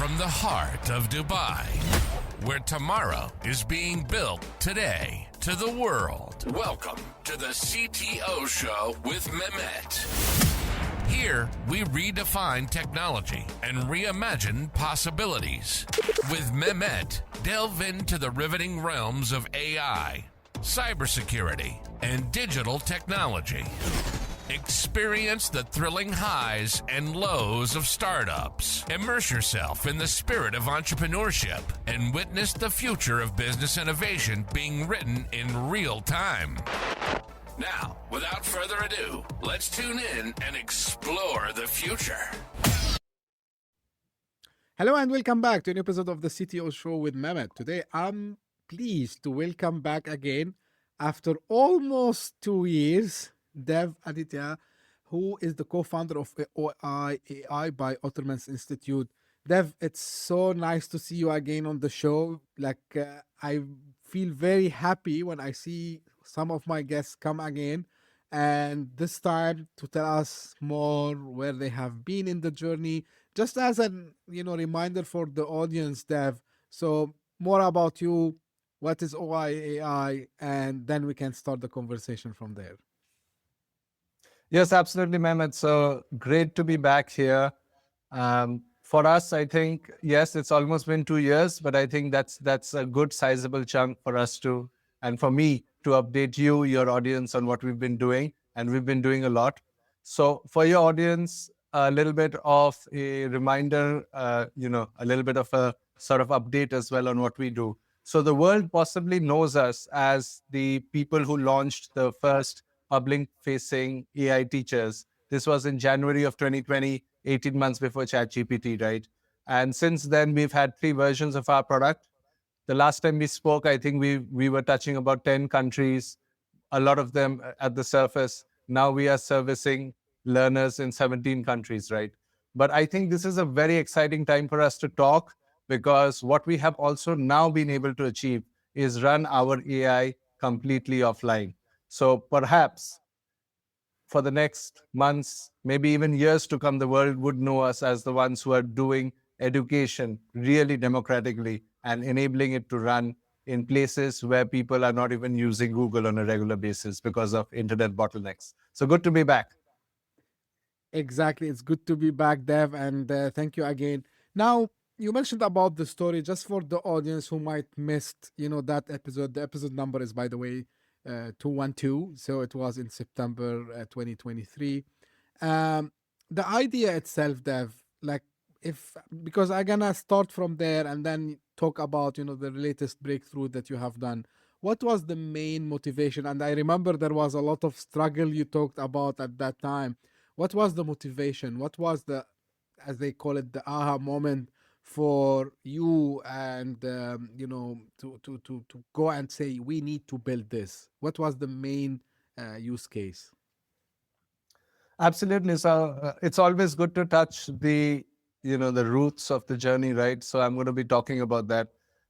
from the heart of Dubai, where tomorrow is being built today, to the world. Welcome to the CTO Show with Mehmet. Here, we redefine technology and reimagine possibilities. With Mehmet, delve into the riveting realms of AI, cybersecurity, and digital technology. Experience the thrilling highs and lows of startups. Immerse yourself in the spirit of entrepreneurship and witness the future of business innovation being written in real time. Now, without further ado, let's tune in and explore the future. Hello and welcome back to an episode of the CTO Show with Mehmet. Today, I'm pleased to welcome back again, after almost 2 years, Dev Aditya, who is the co-founder of AI by Ottoman's Institute. Dev, it's so nice to see you again on the show. I feel very happy when I see some of my guests come again, and this time to tell us more where they have been in the journey, just as an reminder for the audience, Dev. So more about you, what is AI, and then we can start the conversation from there. Yes, absolutely, Mehmet. So great to be back here. For us, I think, yes, it's almost been 2 years, but I think that's a good sizable chunk for us to, and for me to update you, your audience, on what we've been doing. And we've been doing a lot. So for your audience, a little bit of a reminder, a little bit of a sort of update as well on what we do. So the world possibly knows us as the people who launched the first public-facing AI teachers. This was in January of 2020, 18 months before ChatGPT, right? And since then, we've had 3 versions of our product. The last time we spoke, I think we were touching about 10 countries, a lot of them at the surface. Now we are servicing learners in 17 countries, right? But I think this is a very exciting time for us to talk, because what we have also now been able to achieve is run our AI completely offline. So perhaps for the next months, maybe even years to come, the world would know us as the ones who are doing education really democratically and enabling it to run in places where people are not even using Google on a regular basis because of internet bottlenecks. So good to be back. Exactly. It's good to be back, Dev, and thank you again. Now, you mentioned about the story, just for the audience who might missed, that episode. The episode number is, by the way, 212. So it was in September 2023. The idea itself, Dev, because I'm gonna start from there and then talk about, the latest breakthrough that you have done. What was the main motivation? And I remember there was a lot of struggle you talked about at that time. What was the motivation? What was the, as they call it, the aha moment for you, and to go and say we need to build this? What was the main use case? Absolutely. So it's always good to touch the roots of the journey, right? So I'm going to be talking about that.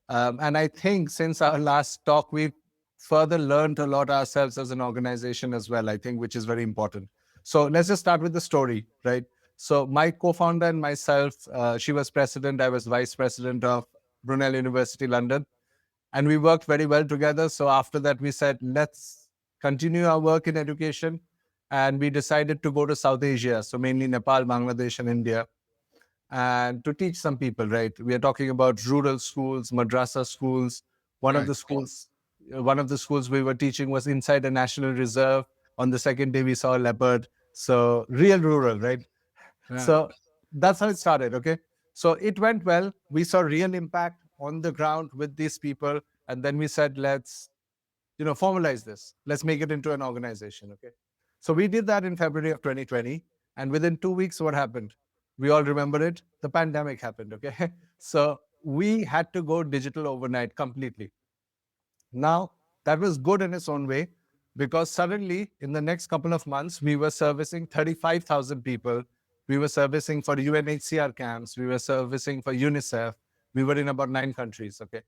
And I think since our last talk, we've further learned a lot ourselves as an organization as well, I think, which is very important. So let's just start with the story, right? So my co-founder and myself, she was president, I was vice president of Brunel University, London. And we worked very well together. So after that, we said, let's continue our work in education. And we decided to go to South Asia, so mainly Nepal, Bangladesh, and India, and to teach some people, right? We are talking about rural schools, madrasa schools. One of the schools we were teaching was inside a national reserve. On the second day, we saw a leopard. So real rural, right? Yeah. So that's how it started, okay? So it went well. We saw real impact on the ground with these people. And then we said, let's, formalize this. Let's make it into an organization, okay? So we did that in February of 2020. And within 2 weeks, what happened? We all remember it. The pandemic happened, okay? So we had to go digital overnight completely. Now, that was good in its own way, because suddenly in the next couple of months, we were servicing 35,000 people. We were servicing for UNHCR camps. We were servicing for UNICEF. We were in about 9 countries, okay?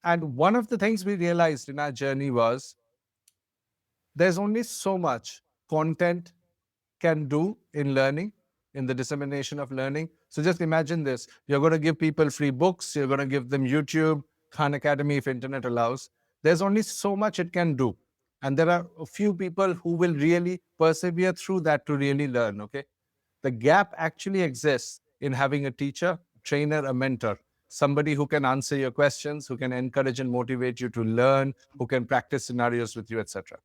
And one of the things we realized in our journey was there's only so much content can do in learning, in the dissemination of learning. So just imagine this. You're going to give people free books. You're going to give them YouTube, Khan Academy, if internet allows. There's only so much it can do. And there are a few people who will really persevere through that to really learn, okay? The gap actually exists in having a teacher, trainer, a mentor, somebody who can answer your questions, who can encourage and motivate you to learn, who can practice scenarios with you, etc.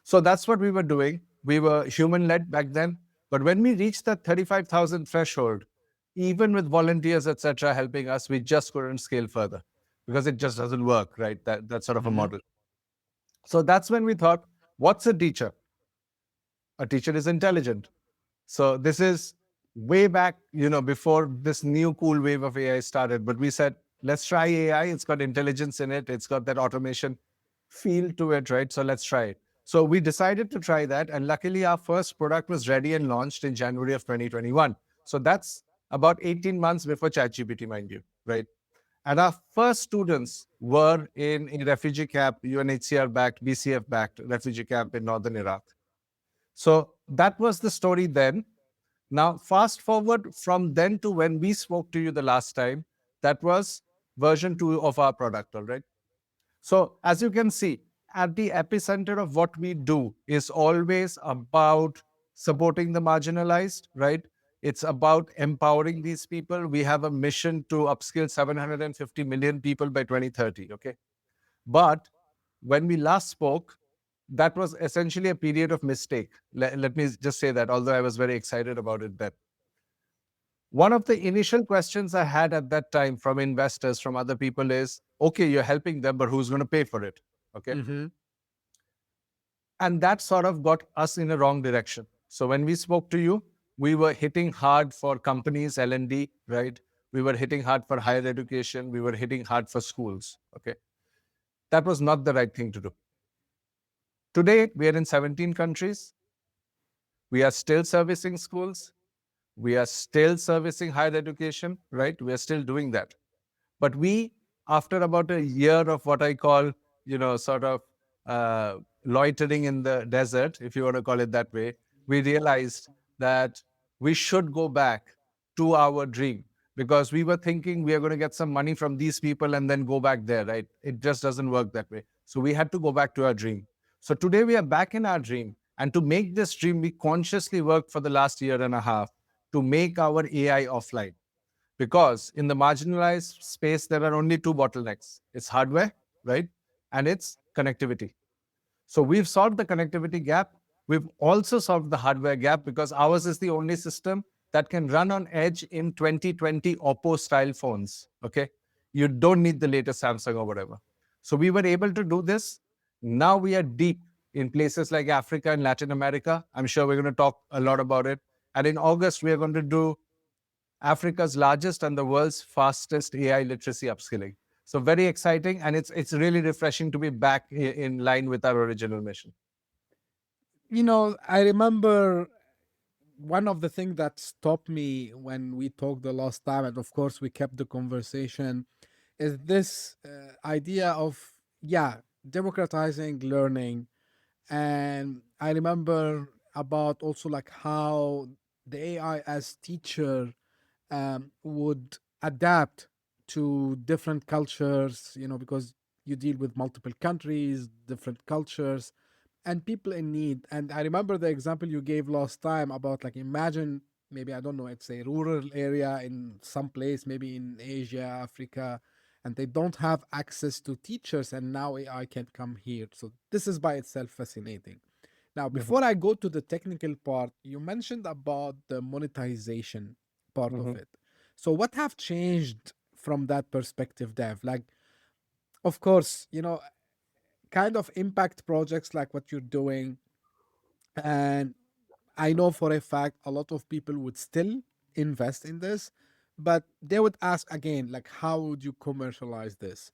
So that's what we were doing. We were human-led back then. But when we reached that 35,000 threshold, even with volunteers, etc., helping us, we just couldn't scale further because it just doesn't work, right? That sort of a model. So that's when we thought, what's a teacher? A teacher is intelligent. So this is way back, before this new cool wave of AI started. But we said, let's try AI. It's got intelligence in it. It's got that automation feel to it, right? So let's try it. So we decided to try that. And luckily, our first product was ready and launched in January of 2021. So that's about 18 months before ChatGPT, mind you, right? And our first students were in a refugee camp, UNHCR-backed, BCF-backed refugee camp in northern Iraq. So that was the story then. Now, fast forward from then to when we spoke to you the last time, that was version 2 of our product, all right? So as you can see, at the epicenter of what we do is always about supporting the marginalized, right? It's about empowering these people. We have a mission to upskill 750 million people by 2030, okay? But when we last spoke, that was essentially a period of mistake. Let me just say that, although I was very excited about it then. One of the initial questions I had at that time from investors, from other people is, okay, you're helping them, but who's going to pay for it? Okay. And that sort of got us in a wrong direction. So when we spoke to you, we were hitting hard for companies, L&D, right? We were hitting hard for higher education. We were hitting hard for schools. Okay. That was not the right thing to do. Today, we are in 17 countries. We are still servicing schools. We are still servicing higher education, right? We are still doing that. But we, after about a year of what I call, sort of loitering in the desert, if you want to call it that way, we realized that we should go back to our dream, because we were thinking we are going to get some money from these people and then go back there, right? It just doesn't work that way. So we had to go back to our dream. So today we are back in our dream. And to make this dream, we consciously worked for the last year and a half to make our AI offline. Because in the marginalized space, there are only two bottlenecks. It's hardware, right? And it's connectivity. So we've solved the connectivity gap. We've also solved the hardware gap, because ours is the only system that can run on edge in 2020 Oppo style phones. Okay. You don't need the latest Samsung or whatever. So we were able to do this. Now we are deep in places like Africa and Latin America. I'm sure we're going to talk a lot about it. And in August, we are going to do Africa's largest and the world's fastest AI literacy upskilling. So very exciting, and it's really refreshing to be back in line with our original mission. I remember one of the things that stopped me when we talked the last time, and of course we kept the conversation, is this idea of, democratizing learning. And I remember about also like how the AI as teacher would adapt to different cultures, because you deal with multiple countries, different cultures, and people in need. And I remember the example you gave last time about, like, imagine maybe, I don't know, it's a rural area in some place, maybe in Asia, Africa, and they don't have access to teachers, and now AI can come here. So this is by itself fascinating. Now, before I go to the technical part, you mentioned about the monetization part of it. So what have changed from that perspective, Dev? Like, of course, kind of impact projects like what you're doing. And I know for a fact a lot of people would still invest in this, but they would ask again, like, how would you commercialize this?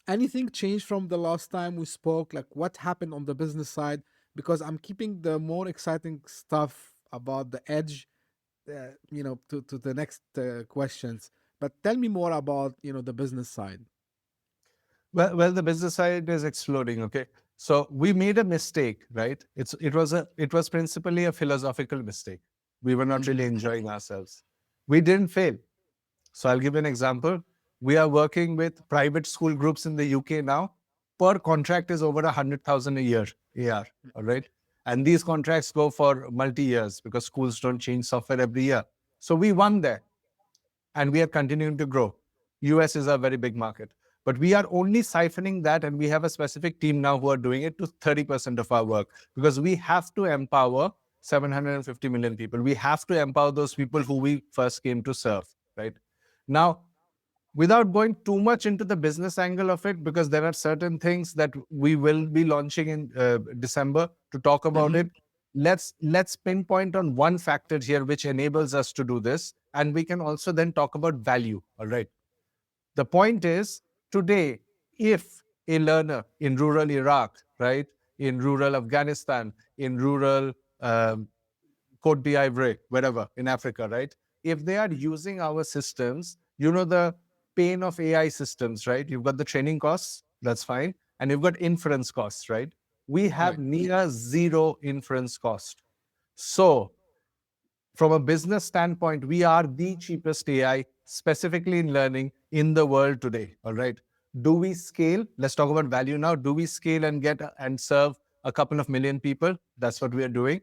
Anything changed from the last time we spoke? Like, what happened on the business side? Because I'm keeping the more exciting stuff about the edge, to the next questions. But tell me more about, the business side. Well, the business side is exploding. Okay, so we made a mistake, right? It was principally a philosophical mistake. We were not really enjoying ourselves. We didn't fail. So I'll give you an example. We are working with private school groups in the UK now. Per contract is over 100,000 a year, AR, all right? And these contracts go for multi-years because schools don't change software every year. So we won there and we are continuing to grow. US is a very big market. But we are only siphoning that, and we have a specific team now who are doing it to 30% of our work, because we have to empower 750 million people. We have to empower those people who we first came to serve, right? Now, without going too much into the business angle of it, because there are certain things that we will be launching in December to talk about it, let's pinpoint on one factor here which enables us to do this, and we can also then talk about value. All right. The point is, today, if a learner in rural Iraq, right, in rural Afghanistan, in rural Cote d'Ivoire, wherever in Africa, right, if they are using our systems, you know the pain of AI systems, right? You've got the training costs, that's fine, and you've got inference costs, right? We have Right. near zero inference cost. So from a business standpoint, we are the cheapest AI, specifically in learning, in the world today. All right. Do we scale? Let's talk about value now. Do we scale and get and serve a couple of million people? That's what we are doing.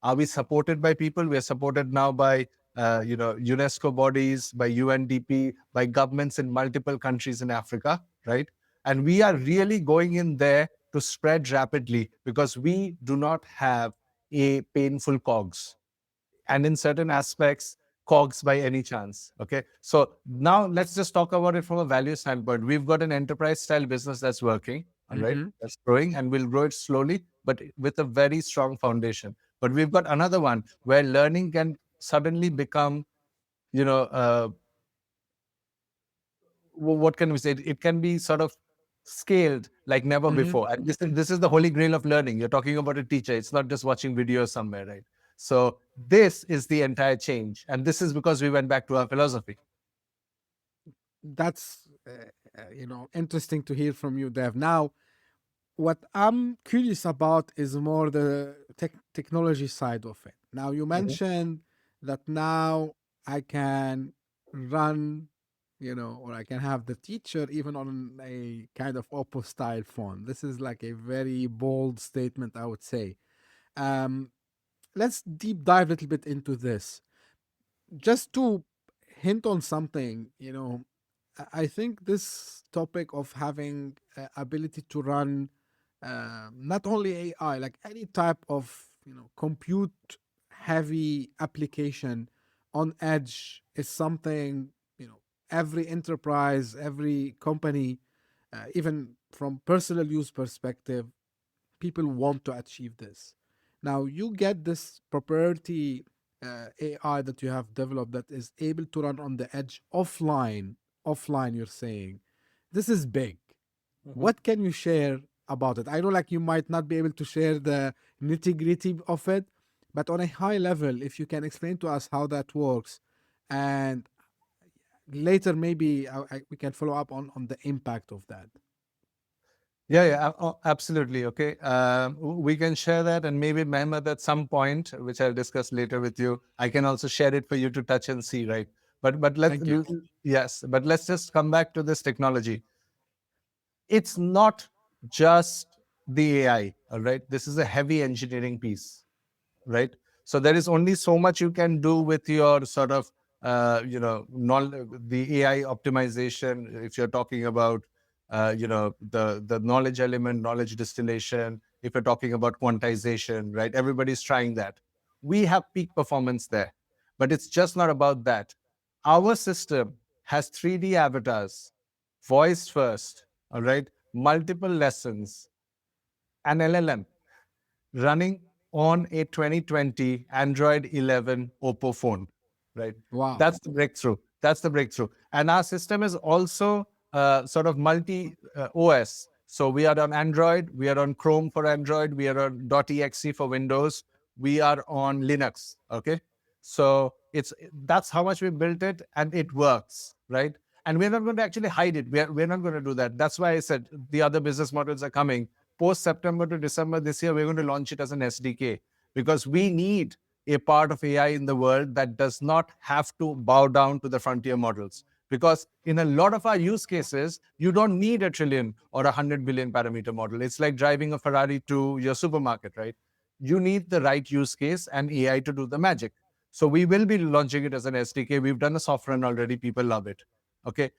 Are we supported by people? We are supported now by UNESCO bodies, by UNDP, by governments in multiple countries in Africa, right? And we are really going in there to spread rapidly because we do not have a painful cogs, and in certain aspects, cogs by any chance. Okay. So now let's just talk about it from a value standpoint. We've got an enterprise style business that's working, all right, that's growing, and we'll grow it slowly, but with a very strong foundation. But we've got another one where learning can suddenly become, what can we say? It can be sort of scaled like never before. And this is the holy grail of learning. You're talking about a teacher. It's not just watching videos somewhere, right? So this is the entire change. And this is because we went back to our philosophy. That's interesting to hear from you, Dev. Now, what I'm curious about is more the technology side of it. Now, you mentioned that now I can run, or I can have the teacher even on a kind of Oppo style phone. This is like a very bold statement, I would say. Let's deep dive a little bit into this. Just to hint on something, I think this topic of having ability to run not only AI, like any type of compute heavy application on edge is something every enterprise, every company, even from personal use perspective, people want to achieve this. Now you get this proprietary AI that you have developed that is able to run on the edge offline. Offline, you're saying this is big. What can you share about it? I know, like, you might not be able to share the nitty-gritty of it, but on a high level, if you can explain to us how that works, and later maybe we can follow up on the impact of that. Yeah, absolutely. Okay. We can share that, and maybe Mehmet at some point, which I'll discuss later with you, I can also share it for you to touch and see, right? But let's, yes, but let's just come back to this technology. It's not just the AI, all right? This is a heavy engineering piece, right? So there is only so much you can do with your sort of, the AI optimization. If you're talking about, the knowledge element, knowledge distillation, if you're talking about quantization, right? Everybody's trying that. We have peak performance there, but it's just not about that. Our system has 3D avatars, voice first, all right? Multiple lessons, an LLM running on a 2020 Android 11 Oppo phone, right? Wow. That's the breakthrough. That's the breakthrough. And our system is also sort of multi OS. So we are on Android, we are on Chrome for Android, we are on .exe for Windows, we are on Linux, okay? So that's how much we built it, and it works, right? And we're not going to actually hide it. We're not going to do that. That's why I said the other business models are coming. Post September to December this year, we're going to launch it as an SDK, because we need a part of AI in the world that does not have to bow down to the frontier models. Because in a lot of our use cases, you don't need a trillion or 100 billion parameter model. It's like driving a Ferrari to your supermarket, right? You need the right use case and AI to do the magic. So we will be launching it as an SDK. We've done a soft run already. People love it. Okay.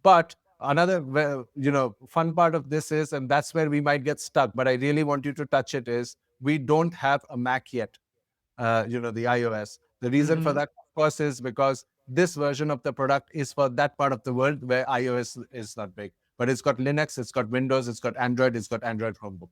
But another fun part of this is, and that's where we might get stuck, but I really want you to touch it, is we don't have a Mac yet, the iOS. The reason for Mm-hmm. that, of course, is because this version of the product is for that part of the world where iOS is not big. But it's got Linux, it's got Windows, it's got Android, it's got Android Chromebook.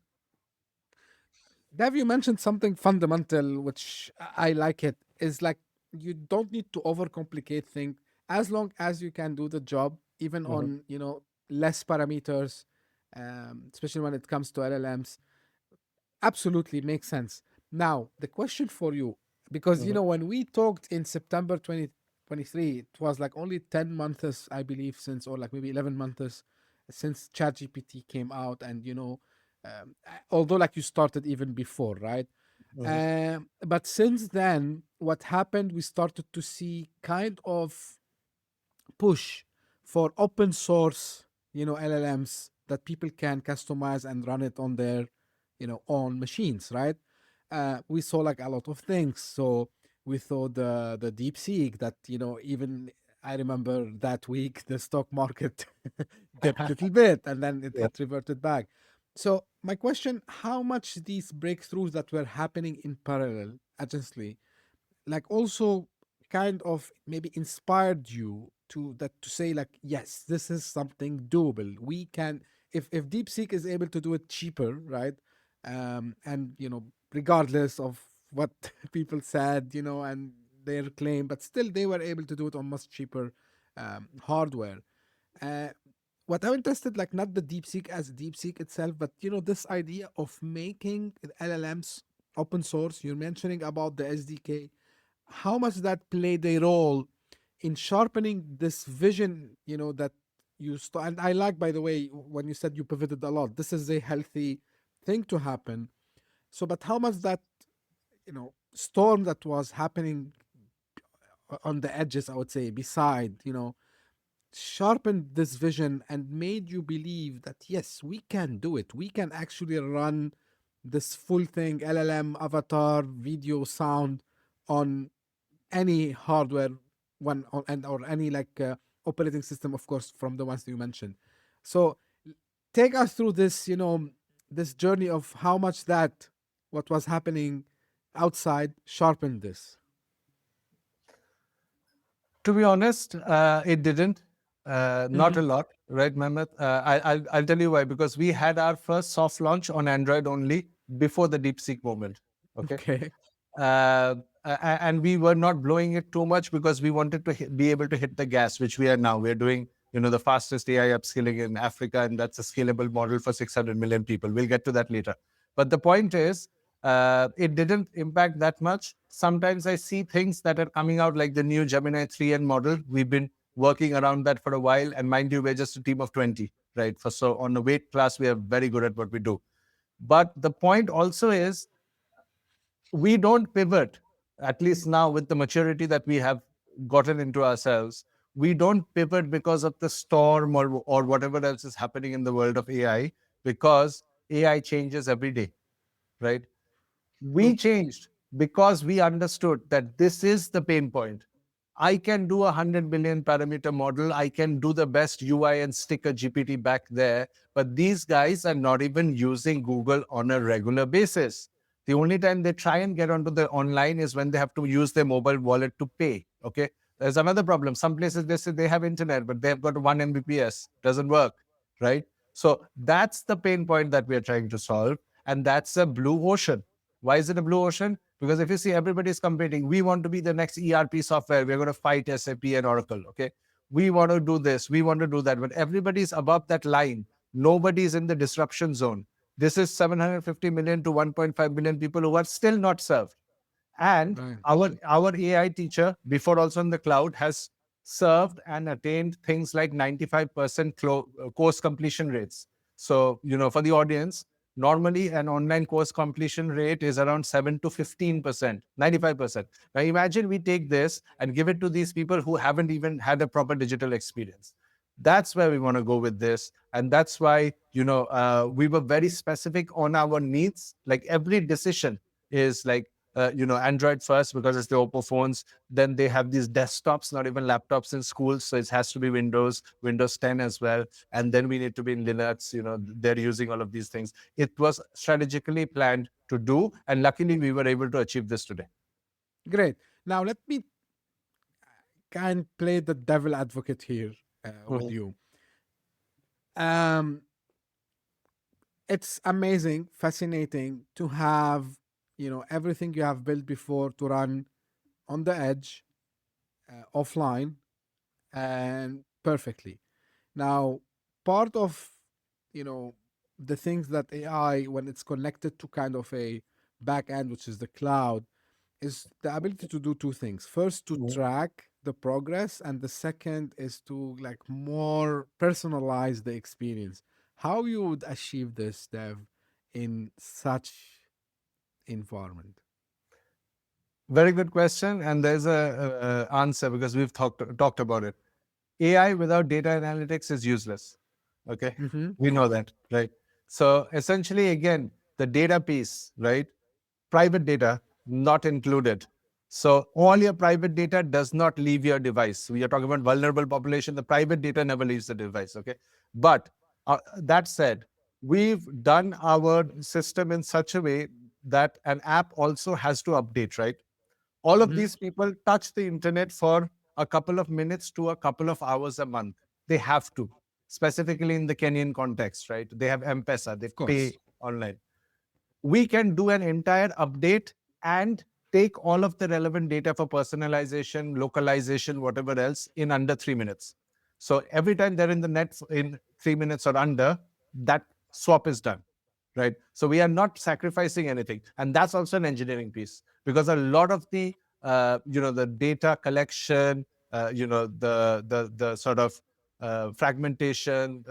Dev, you mentioned something fundamental, which I like it, is like you don't need to overcomplicate things as long as you can do the job, even Mhm, on, less parameters, especially when it comes to LLMs. Absolutely makes sense. Now, the question for you, because, mhm, when we talked in September 2023, it was like only 10 months, I believe, since, or like maybe 11 months since ChatGPT came out. And, although like you started even before, right? mhm, But since then, what happened, we started to see kind of push for open source, LLMs that people can customize and run it on their, own machines, right? We saw like a lot of things. So we saw the DeepSeek that, even I remember that week the stock market dipped a little bit and then it, yeah. it reverted back. So my question, how much these breakthroughs that were happening in parallel adjacently, like also kind of maybe inspired you to say like, yes, this is something doable. We can, if DeepSeek is able to do it cheaper, right? And regardless of what people said, and their claim, but still they were able to do it on much cheaper hardware. uh, what I'm interested, like not the DeepSeek as DeepSeek itself, but this idea of making LLMs open source. You're mentioning about the SDK, how much that played a role in sharpening this vision, that and I like, by the way, when you said you pivoted a lot, this is a healthy thing to happen. So, but how much that, storm that was happening on the edges, I would say, beside, sharpened this vision and made you believe that yes, we can do it. We can actually run this full thing, LLM, avatar, video, sound, on any hardware one, or any like operating system, of course, from the ones that you mentioned. So take us through this, this journey of how much that what was happening outside sharpened this. To be honest, it didn't. Not Hmm. a lot, right, Mehmet? I'll tell you why. Because we had our first soft launch on Android only before the DeepSeek moment. Okay. Okay. uh, and we were not blowing it too much because we wanted to be able to hit the gas, which we are now. We're doing, the fastest AI upskilling in Africa, and that's a scalable model for 600 million people. We'll get to that later. But the point is, it didn't impact that much. Sometimes I see things that are coming out, like the new Gemini 3N model. We've been working around that for a while, and mind you, we're just a team of 20, right? So on the weight class, we are very good at what we do. But the point also is, we don't pivot, at least now with the maturity that we have gotten into ourselves. We don't pivot because of the storm or whatever else is happening in the world of AI, because AI changes every day, right? We True. changed because we understood that this is the pain point. I can do 100 billion parameter model. I can do the best UI and stick a GPT back there. But these guys are not even using Google on a regular basis. The only time they try and get onto the online is when they have to use their mobile wallet to pay. Okay. There's another problem. Some places they say they have internet, but they've got 1 Mbps. Doesn't work. Right. So that's the pain point that we are trying to solve. And that's a blue ocean. Why is it a blue ocean? Because if you see, everybody's competing. We want to be the next ERP software. We're going to fight SAP and Oracle. Okay. We want to do this. We want to do that. But everybody's above that line. Nobody's in the disruption zone. This is 750 million to 1.5 billion people who are still not served. And Right. our AI teacher, before also in the cloud, has served and attained things like 95% course completion rates. So, for the audience, Normally, an online course completion rate is around 7 to 15%, 95%. Now, imagine we take this and give it to these people who haven't even had a proper digital experience. That's where we want to go with this. And that's why, we were very specific on our needs. Like every decision is like, Android first because it's the Oppo phones. Then they have these desktops, not even laptops in schools. So it has to be Windows 10 as well. And then we need to be in Linux. They're using all of these things. It was strategically planned to do. And luckily, we were able to achieve this today. Great. Now let me kind of play the devil advocate here with you. It's amazing, fascinating to have, everything you have built before to run on the edge, offline, and perfectly. Now, part of, the things that AI, when it's connected to kind of a back end, which is the cloud, is the ability to do two things. First, to track the progress, and the second is to like more personalize the experience. How you would achieve this, Dev, in such environment? Very good question. And there's a answer because we've talked about it. AI without data analytics is useless. Okay. We know that, right? So essentially, again, the data piece, right? Private data not included. So all your private data does not leave your device. We are talking about vulnerable population. The private data never leaves the device. Okay. But that said, we've done our system in such a way that an app also has to update, right? All of these people touch the internet for a couple of minutes to a couple of hours a month. They have to, specifically in the Kenyan context, right? They have M-Pesa, they pay online. We can do an entire update and take all of the relevant data for personalization, localization, whatever else in under 3 minutes. So every time they're in the net in 3 minutes or under, that swap is done, right? So we are not sacrificing anything. And that's also an engineering piece because a lot of the, the data collection, the sort of fragmentation,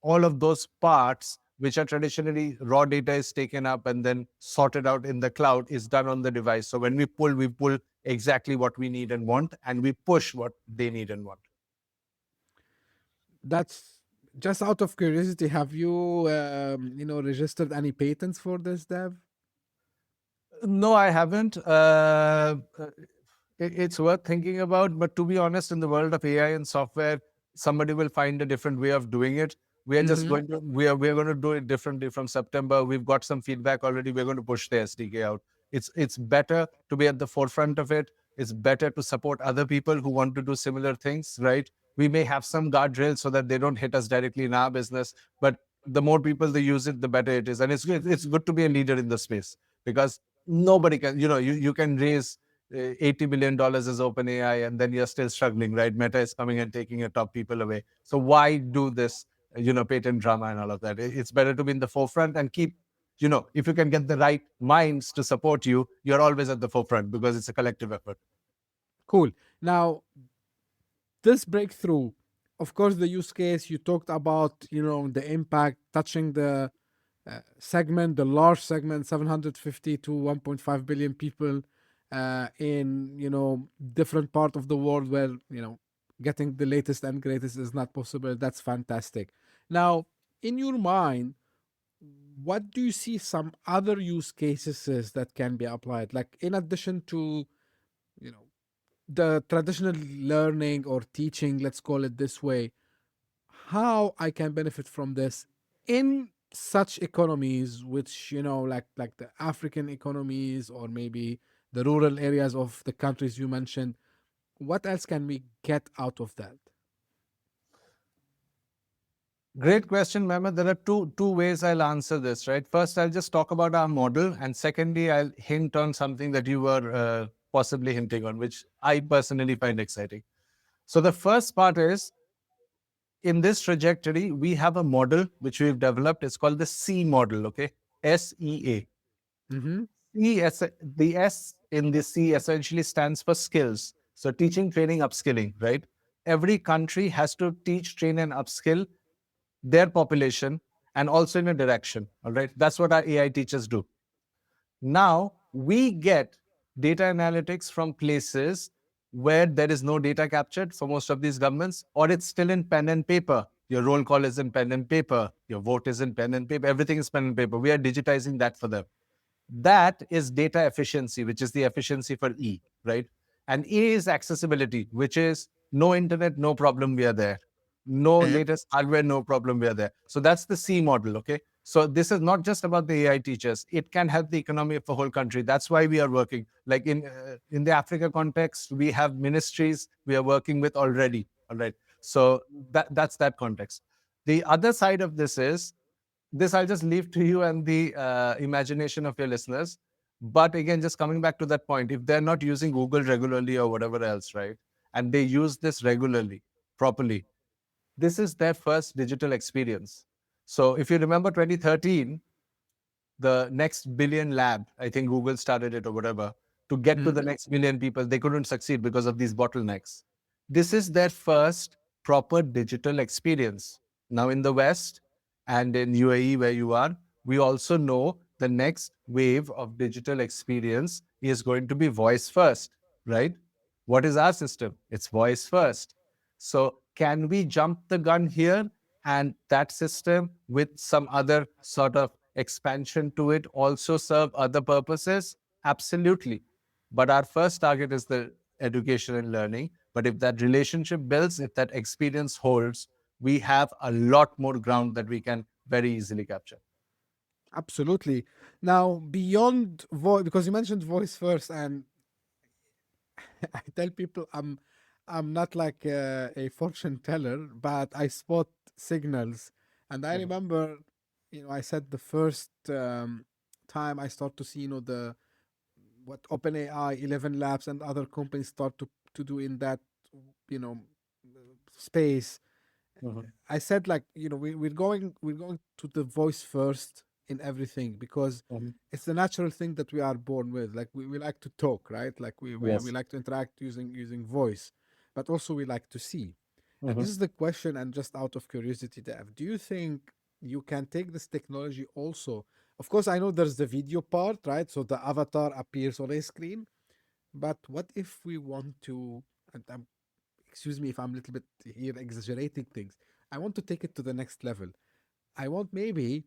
all of those parts which are traditionally raw data is taken up and then sorted out in the cloud is done on the device. So when we pull exactly what we need and want, and we push what they need and want. That's just out of curiosity. Have you, registered any patents for this, Dev? No, I haven't. It's worth thinking about. But to be honest, in the world of AI and software, somebody will find a different way of doing it. We are just going to we are going to do it differently from September. We've got some feedback already. We're going to push the SDK out. It's better to be at the forefront of it. It's better to support other people who want to do similar things, right? We may have some guardrails so that they don't hit us directly in our business, but the more people they use it, the better it is. And it's good to be a leader in the space because nobody can, you can raise $80 billion as OpenAI and then you're still struggling, right? Meta is coming and taking your top people away. So why do this, patent drama and all of that? It's better to be in the forefront and keep, if you can get the right minds to support you, you're always at the forefront because it's a collective effort. Cool. Now, this breakthrough, of course, the use case you talked about, the impact touching the segment, the large segment, 750 to 1.5 billion people in, different part of the world where, getting the latest and greatest is not possible. That's fantastic. Now, in your mind, what do you see some other use cases that can be applied? Like in addition to, the traditional learning or teaching, let's call it this way, how I can benefit from this in such economies, which, like the African economies or maybe the rural areas of the countries you mentioned. What else can we get out of that? Great question, Mehmet. There are two ways I'll answer this, right? First, I'll just talk about our model. And secondly, I'll hint on something that you were possibly hinting on, which I personally find exciting. So the first part is, in this trajectory, we have a model which we've developed. It's called the SEA model, okay? SEA. The S in the C essentially stands for skills. So teaching, training, upskilling, right? Every country has to teach, train, and upskill their population and also in a direction. All right. That's what our AI teachers do. Now we get data analytics from places where there is no data captured for most of these governments, or it's still in pen and paper. Your roll call is in pen and paper. Your vote is in pen and paper. Everything is pen and paper. We are digitizing that for them. That is data efficiency, which is the efficiency for E, right? And E is accessibility, which is no internet, no problem, we are there. No latest hardware, no problem, we are there. So that's the C model, okay? So this is not just about the AI teachers. It can help the economy of the whole country. That's why we are working. Like in the Africa context, we have ministries we are working with already, all right? So that's that context. The other side of this is, this I'll just leave to you and the imagination of your listeners. But again, just coming back to that point, if they're not using Google regularly or whatever else, right, and they use this regularly, properly, this is their first digital experience. So if you remember 2013, the next billion lab, I think Google started it or whatever, to get to the next million people, they couldn't succeed because of these bottlenecks. This is their first proper digital experience. Now in the West and in UAE, where you are, we also know the next wave of digital experience is going to be voice first, right? What is our system? It's voice first. So can we jump the gun here, and that system with some other sort of expansion to it also serve other purposes? Absolutely. But our first target is the education and learning. But if that relationship builds, if that experience holds, we have a lot more ground that we can very easily capture. Absolutely. Now, beyond voice, because you mentioned voice first, and I tell people I'm not like a fortune teller, but I spot signals. And I remember, I said the first time I start to see, the what OpenAI, 11 Labs, and other companies start to do in that, you know, space. I said like, we're going to the voice first in everything, because it's the natural thing that we are born with. Like we like to talk, right? Like we like to interact using voice, but also we like to see. And this is the question, and just out of curiosity, Dev, do you think you can take this technology also? Of course, I know there's the video part, right? So the avatar appears on a screen, but what if we want to, and excuse me if I'm a little bit here exaggerating things, I want to take it to the next level. I want, maybe,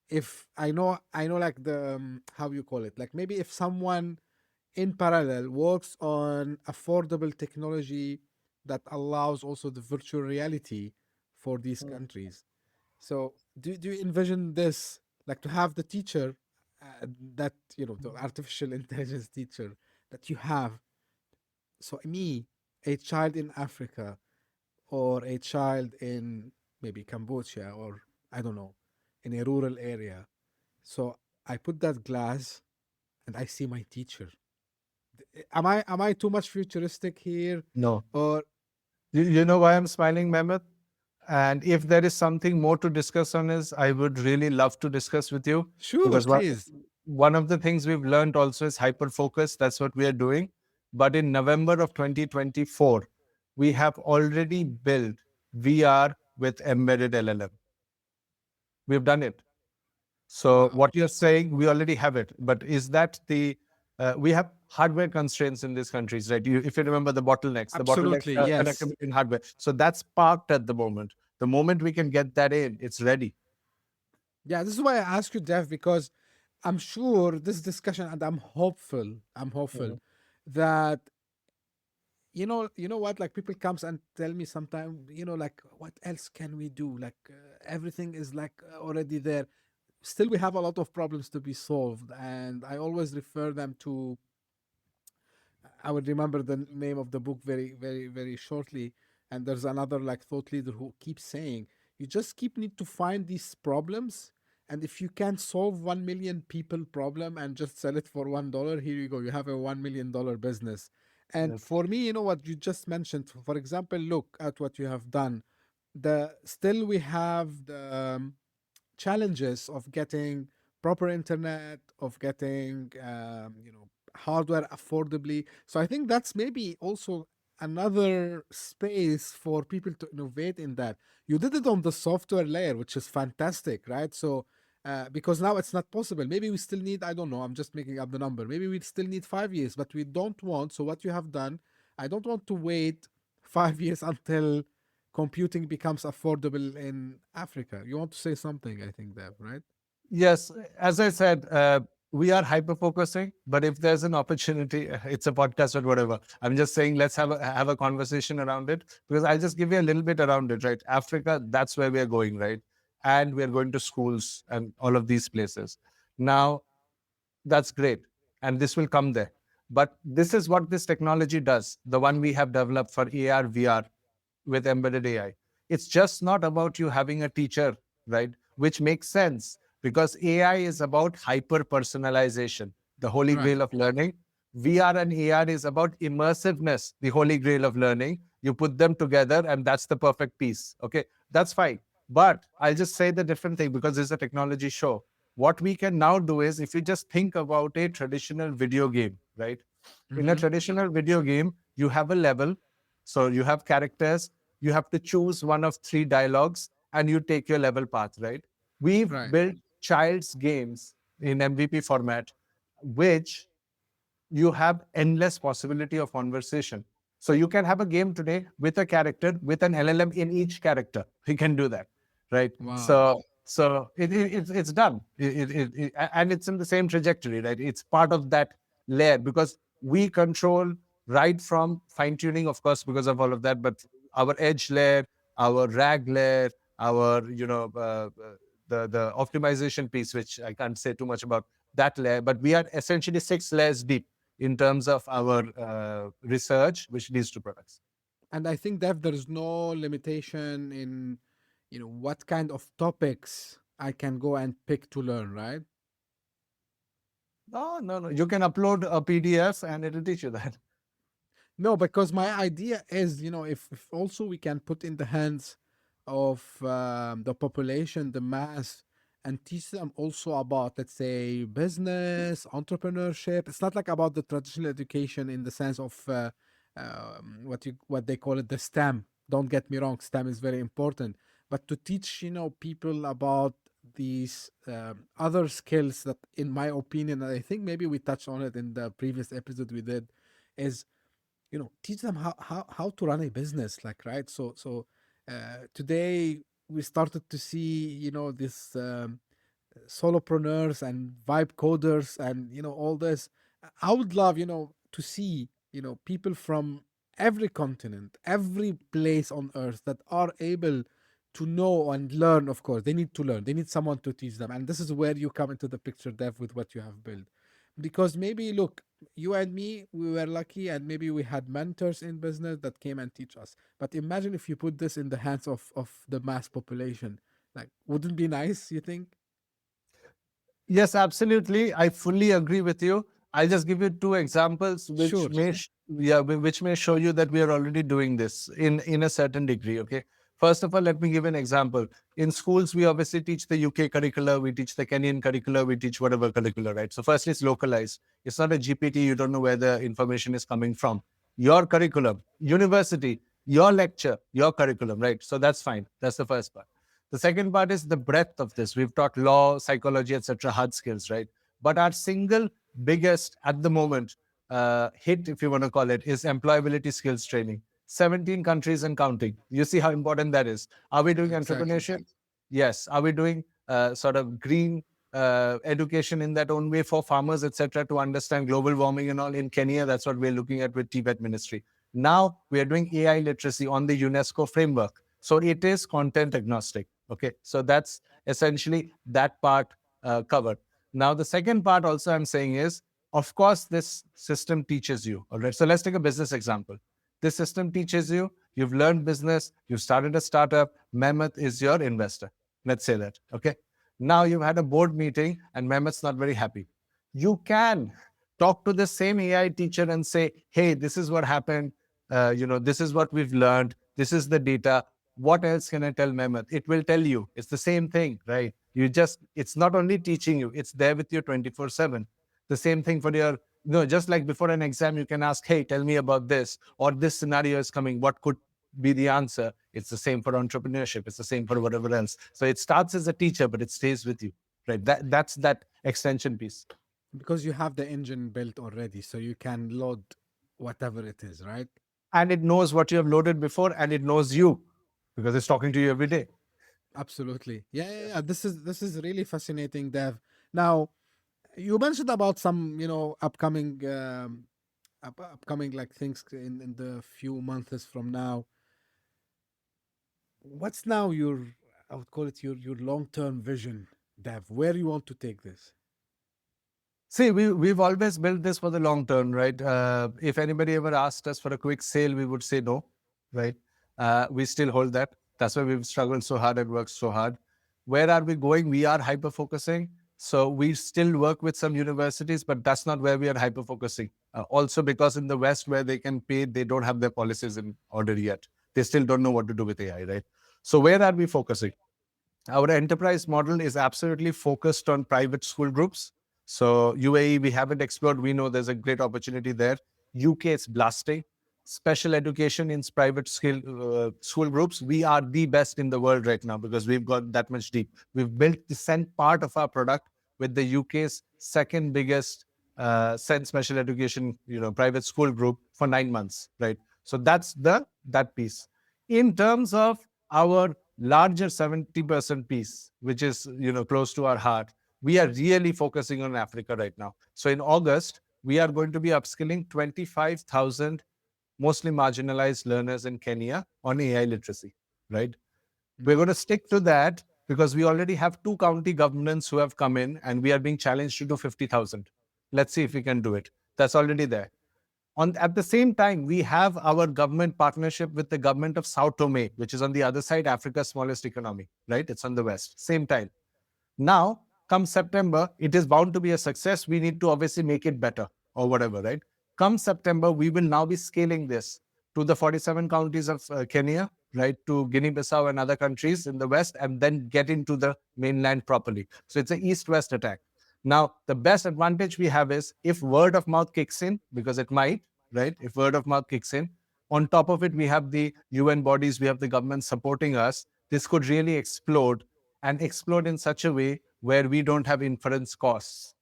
if I know like the how you call it, like maybe if someone in parallel works on affordable technology that allows also the virtual reality for these countries. So do you envision this, like to have the teacher, that the artificial intelligence teacher that you have, so me, a child in Africa, or a child in maybe Cambodia, or I don't know, in a rural area. So I put that glass and I see my teacher. Am I too much futuristic here? No. Or You know why I'm smiling, Mehmet? And if there is something more to discuss on this, I would really love to discuss with you. sure, Because please. one of the things we've learned also is hyper focus. That's what we are doing. But in November of 2024, we have already built VR with embedded LLM. We've done it. So Wow. what you're saying, we already have it. But is that we have hardware constraints in these countries, right? If you remember the bottlenecks, Absolutely, yes. connectivity in hardware. So that's parked at the moment. The moment we can get that in, it's ready. Yeah, this is why I ask you, Dev, because I'm sure this discussion, and I'm hopeful that what, like people comes and tell me sometime, like what else can we do? Like everything is like already there. Still, we have a lot of problems to be solved, and I always refer them to. I would remember the name of the book very, very, very shortly. And there's another like thought leader who keeps saying, you just keep need to find these problems. And if you can solve 1 million people problem and just sell it for $1, here you go. You have a $1 million business. And Yes. for me, what you just mentioned, for example, look at what you have done. The still we have the challenges of getting proper internet, of getting hardware affordably. So I think that's maybe also another space for people to innovate in that. You did it on the software layer, which is fantastic, right? So because now it's not possible. Maybe we still need, I don't know, I'm just making up the number. Maybe we still need 5 years, but we don't want. So what you have done, I don't want to wait 5 years until computing becomes affordable in Africa. You want to say something, I think, Dev, right? Yes, as I said, we are hyper focusing, but if there's an opportunity, it's a podcast or whatever. I'm just saying, let's have a conversation around it, because I'll just give you a little bit around it, right? Africa, that's where we are going, right? And we are going to schools and all of these places. Now, that's great, and this will come there. But this is what this technology does. The one we have developed for AR, VR with embedded AI. It's just not about you having a teacher, right? Which makes sense because AI is about hyper personalization, the holy Right. grail of learning. VR and AR is about immersiveness, the holy grail of learning. You put them together, and that's the perfect piece. Okay, that's fine. But I'll just say the different thing because it's a technology show. What we can now do is if you just think about a traditional video game, right? In a Mm-hmm. traditional video game, you have a level, so you have characters, you have to choose one of three dialogues, and you take your level path, right? We've Right. built child's games in MVP format, which you have endless possibility of conversation. So you can have a game today with a character, with an LLM in each character. We can do that, right? Wow. So it's done, and it's in the same trajectory, right? It's part of that layer because we control right from fine tuning, of course, because of all of that. But our edge layer, our RAG layer, our the optimization piece, which I can't say too much about that layer, but we are essentially 6 layers deep in terms of our research, which leads to products. And I think that there is no limitation in, what kind of topics I can go and pick to learn, right? No, no, no. You can upload a PDF and it'll teach you that. No, because my idea is, if also we can put in the hands of the population, the mass, and teach them also about, let's say, business, entrepreneurship. It's not like about the traditional education in the sense of what they call it, the STEM. Don't get me wrong, STEM is very important, but to teach people about these other skills that, in my opinion, and I think maybe we touched on it in the previous episode we did, is teach them how to run a business, like, right? Today we started to see this solopreneurs and vibe coders and all this. I would love to see people from every continent, every place on earth that are able to know and learn. Of course they need to learn, they need someone to teach them, and this is where you come into the picture, Dev, with what you have built. Because maybe, look, you and me, we were lucky, and maybe we had mentors in business that came and teach us. But imagine if you put this in the hands of the mass population. Like, wouldn't it be nice, you think? Yes, absolutely. I fully agree with you. I'll just give you 2 examples, which Sure. which may show you that we are already doing this in a certain degree. Okay. First of all, let me give an example. In schools, we obviously teach the UK curricula, we teach the Kenyan curricula, we teach whatever curricula, right? So firstly, it's localized. It's not a GPT. You don't know where the information is coming from. Your curriculum, university, your lecture, your curriculum, right? So that's fine. That's the first part. The second part is the breadth of this. We've taught law, psychology, etc., hard skills, right? But our single biggest at the moment hit, if you want to call it, is employability skills training. 17 countries and counting. You see how important that is. Are we doing Exactly. entrepreneurship? Yes. Are we doing sort of green education in that own way for farmers, etc., to understand global warming and all in Kenya? That's what we're looking at with Tibet Ministry. Now we are doing AI literacy on the UNESCO framework. So it is content agnostic. Okay. So that's essentially that part covered. Now, the second part also I'm saying is, of course, this system teaches you. All right. So let's take a business example. This system teaches you, you've learned business, you started a startup, Mehmet is your investor. Let's say that. Okay. Now you've had a board meeting and Mehmet's not very happy. You can talk to the same AI teacher and say, hey, this is what happened. This is what we've learned. This is the data. What else can I tell Mehmet? It will tell you. It's the same thing, right? It's not only teaching you, it's there with you 24/7. The same thing for your no, just like before an exam, you can ask, hey, tell me about this, or this scenario is coming. What could be the answer? It's the same for entrepreneurship. It's the same for whatever else. So it starts as a teacher, but it stays with you, right? That's that extension piece. Because you have the engine built already, so you can load whatever it is, right? And it knows what you have loaded before, and it knows you because it's talking to you every day. Absolutely. Yeah, yeah, yeah. This is really fascinating, Dev. Now, you mentioned about some, upcoming upcoming like things in the few months from now. What's now your, I would call it your long-term vision, Dev? Where you want to take this? See, we've always built this for the long term, right? If anybody ever asked us for a quick sale, we would say no, right? We still hold that. That's why we've struggled so hard and worked so hard. Where are we going? We are hyper focusing. So we still work with some universities, but that's not where we are hyper focusing. Also, because in the West, where they can pay, they don't have their policies in order yet. They still don't know what to do with AI, right? So where are we focusing? Our enterprise model is absolutely focused on private school groups. So UAE, we haven't explored. We know there's a great opportunity there. UK, it's blasting. Special education in private school groups. We are the best in the world right now because we've got that much deep. We've built the cent part of our product with the UK's second biggest send special education, private school group for 9 months, right? So that's that piece. In terms of our larger 70% piece, which is close to our heart, we are really focusing on Africa right now. So in August, we are going to be upskilling 25,000 mostly marginalized learners in Kenya on AI literacy, right? We're going to stick to that because we already have 2 county governments who have come in and we are being challenged to do 50,000. Let's see if we can do it. That's already there. At the same time, we have our government partnership with the government of Sao Tome, which is on the other side, Africa's smallest economy, right? It's on the west. Same time. Now, come September, it is bound to be a success. We need to obviously make it better or whatever, right? Come September, we will now be scaling this to the 47 counties of Kenya, right? To Guinea-Bissau and other countries in the west, and then get into the mainland properly. So it's an east-west attack. Now, the best advantage we have is if word of mouth kicks in, because it might, right? If word of mouth kicks in, on top of it, we have the UN bodies, we have the government supporting us. This could really explode and explode in such a way where we don't have inference costs,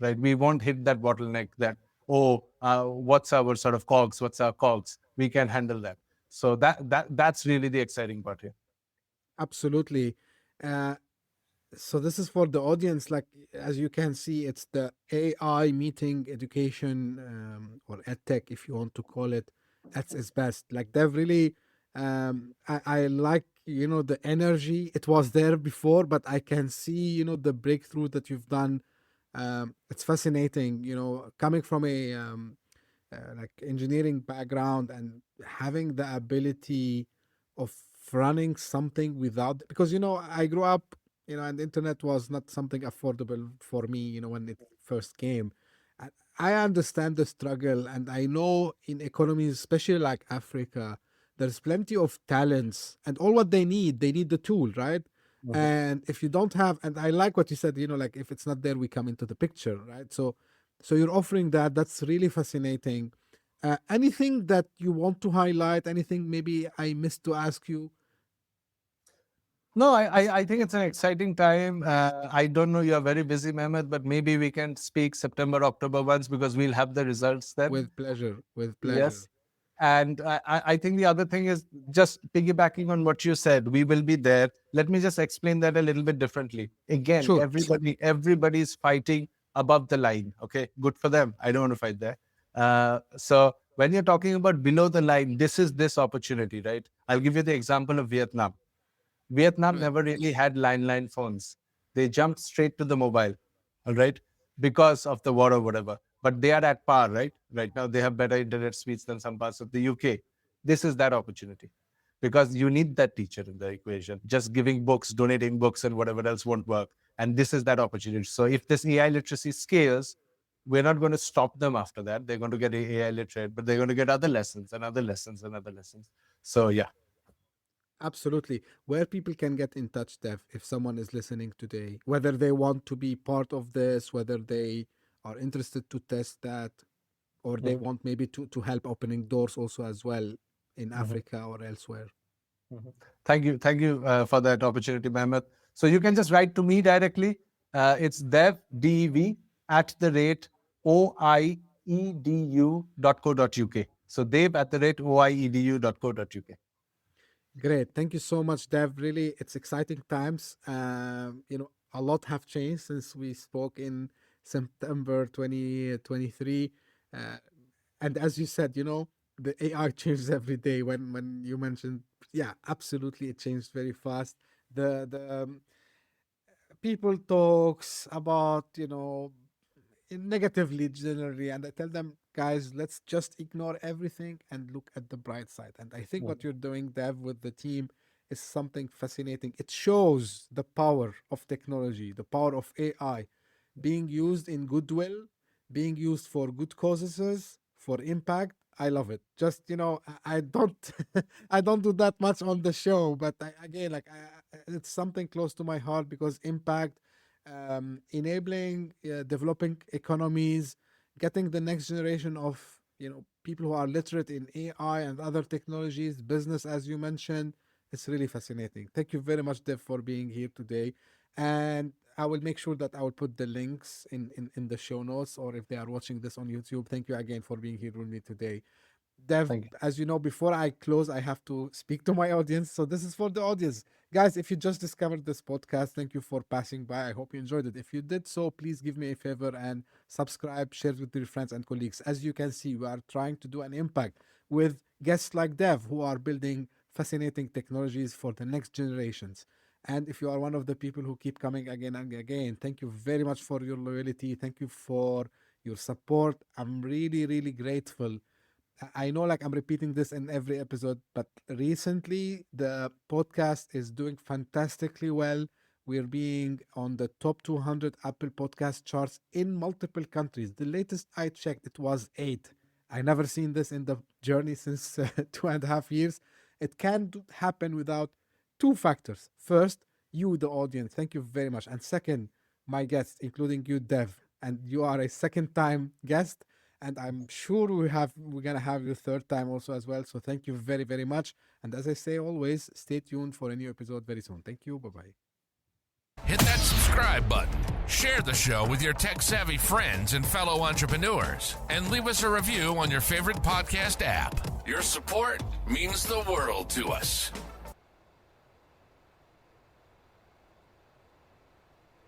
right? We won't hit that bottleneck that, what's our sort of cogs? What's our cogs? We can handle that. So that's really the exciting part here. Absolutely. Uh, so this is for the audience. Like as you can see, it's the AI meeting education, or edtech, if you want to call it, at its best. Like they've really, I like the energy. It was there before, but I can see the breakthrough that you've done. It's fascinating. Coming from a like engineering background and having the ability of running something without, because I grew up, and the internet was not something affordable for me when it first came. And I understand the struggle, and I know in economies especially like Africa, there's plenty of talents, and all what they need the tool, right? And if you don't have, and I like what you said, like if it's not there, we come into the picture, right? So you're offering that. That's really fascinating. Anything that you want to highlight? Anything maybe I missed to ask you? No, I think it's an exciting time. I don't know, you're very busy, Mehmet, but maybe we can speak September, October once because we'll have the results then. With pleasure. With pleasure. Yes. And I think the other thing is just piggybacking on what you said, we will be there. Let me just explain that a little bit differently. Again, Sure. everybody is fighting above the line. Okay, good for them. I don't want to fight there. So when you're talking about below the line, this is this opportunity, right? I'll give you the example of Vietnam. Vietnam Right. never really had landline phones. They jumped straight to the mobile, all right, because of the war or whatever. But they are at par, right? Right now, they have better internet speeds than some parts of the UK. This is that opportunity because you need that teacher in the equation. Just giving books, donating books, and whatever else won't work. And this is that opportunity. So if this AI literacy scales, we're not going to stop them after that. They're going to get AI literate, but they're going to get other lessons and other lessons and other lessons. So yeah. Absolutely. Where people can get in touch, Dev, if someone is listening today, whether they want to be part of this, whether they are interested to test that, or they want maybe to help opening doors also as well in Africa or elsewhere. Thank you for that opportunity, Mehmet. So you can just write to me directly. It's dev, DEV, @oiedu.co.uk. So dev@oiedu.co.uk. Great. Thank you so much, Dev. Really, it's exciting times. A lot have changed since we spoke in September 2023. Uh, and as you said, the AI changes every day. When you mentioned, yeah, absolutely, it changed very fast. The people talks about, negatively generally, and I tell them, guys, let's just ignore everything and look at the bright side. And I think what you're doing, Dev, with the team is something fascinating. It shows the power of technology, the power of AI being used in goodwill, being used for good causes, for impact. I love it. Just I don't I don't do that much on the show, but again, like it's something close to my heart because impact, enabling developing economies, getting the next generation of people who are literate in AI and other technologies, business as you mentioned. It's really fascinating. Thank you very much, Dev, for being here today. And I will make sure that I will put the links in the show notes, or if they are watching this on YouTube. Thank you again for being here with me today. Dev, Thank you. as you know, before I close, I have to speak to my audience. So this is for the audience. Guys, if you just discovered this podcast, thank you for passing by. I hope you enjoyed it. If you did so, please give me a favor and subscribe, share with your friends and colleagues. As you can see, we are trying to do an impact with guests like Dev who are building fascinating technologies for the next generations. And if you are one of the people who keep coming again and again, thank you very much for your loyalty. Thank you for your support. I'm really, really grateful. I know like I'm repeating this in every episode, but recently the podcast is doing fantastically well. We're being on the top 200 Apple podcast charts in multiple countries. The latest I checked, it was 8. I never seen this in the journey since 2.5 years. It can happen without two factors. First, you, the audience, thank you very much. And second, my guests, including you, Dev, and you are a second time guest. And I'm sure we're gonna have your third time also as well. So thank you very, very much. And as I say always, stay tuned for a new episode very soon. Thank you. Bye-bye. Hit that subscribe button, share the show with your tech-savvy friends and fellow entrepreneurs, and leave us a review on your favorite podcast app. Your support means the world to us.